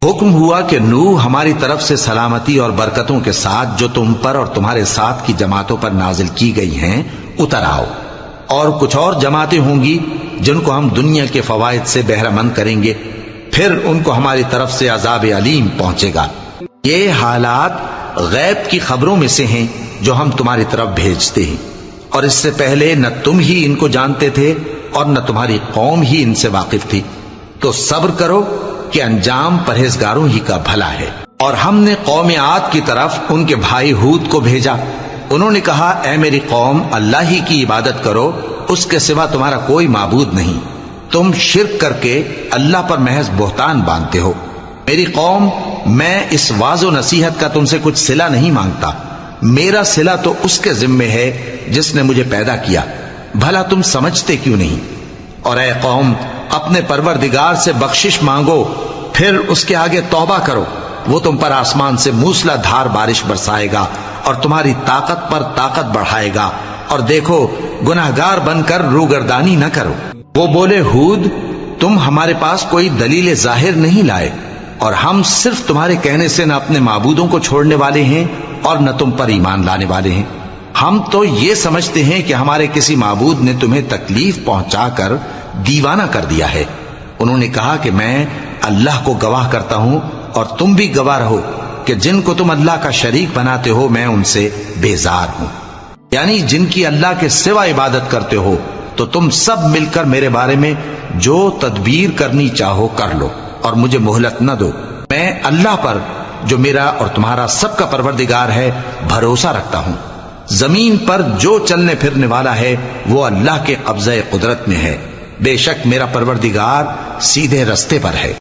حکم ہوا کہ نوح ہماری طرف سے سلامتی اور برکتوں کے ساتھ جو تم پر اور تمہارے ساتھ کی جماعتوں پر نازل کی گئی ہیں اتر آؤ، اور کچھ اور جماعتیں ہوں گی جن کو ہم دنیا کے فوائد سے بہرہ مند کریں گے، پھر ان کو ہماری طرف سے عذاب علیم پہنچے گا۔ یہ حالات غیب کی خبروں میں سے ہیں جو ہم تمہاری طرف بھیجتے ہیں، اور اس سے پہلے نہ تم ہی ان کو جانتے تھے اور نہ تمہاری قوم ہی ان سے واقف تھی، تو صبر کرو کہ انجام پرہیزگاروں ہی کا بھلا ہے۔ اور ہم نے قوم عاد کی طرف ان کے بھائی ہود کو بھیجا، انہوں نے کہا اے میری قوم، اللہ ہی کی عبادت کرو، اس کے سوا تمہارا کوئی معبود نہیں، تم شرک کر کے اللہ پر محض بہتان باندھتے ہو۔ میری قوم، میں اس واعظ و نصیحت کا تم سے کچھ صلہ نہیں مانگتا، میرا صلہ تو اس کے ذمے ہے جس نے مجھے پیدا کیا، بھلا تم سمجھتے کیوں نہیں؟ اور اے قوم، اپنے پروردگار سے بخشش مانگو، پھر اس کے آگے توبہ کرو، وہ تم پر آسمان سے موسلا دھار بارش برسائے گا اور تمہاری طاقت پر طاقت بڑھائے گا، اور دیکھو گناہگار بن کر روگردانی نہ کرو۔ وہ بولے ہود، تم ہمارے پاس کوئی دلیل ظاہر نہیں لائے، اور ہم صرف تمہارے کہنے سے نہ اپنے معبودوں کو چھوڑنے والے ہیں اور نہ تم پر ایمان لانے والے ہیں۔ ہم تو یہ سمجھتے ہیں کہ ہمارے کسی معبود نے تمہیں تکلیف پہنچا کر دیوانہ کر دیا ہے۔ انہوں نے کہا کہ میں اللہ کو گواہ کرتا ہوں اور تم بھی گواہ رہو کہ جن کو تم اللہ کا شریک بناتے ہو میں ان سے بیزار ہوں، یعنی جن کی اللہ کے سوا عبادت کرتے ہو، تو تم سب مل کر میرے بارے میں جو تدبیر کرنی چاہو کر لو اور مجھے مہلت نہ دو۔ میں اللہ پر جو میرا اور تمہارا سب کا پروردگار ہے بھروسہ رکھتا ہوں۔ زمین پر جو چلنے پھرنے والا ہے وہ اللہ کے قبضہ قدرت میں ہے، بے شک میرا پروردگار سیدھے رستے پر ہے۔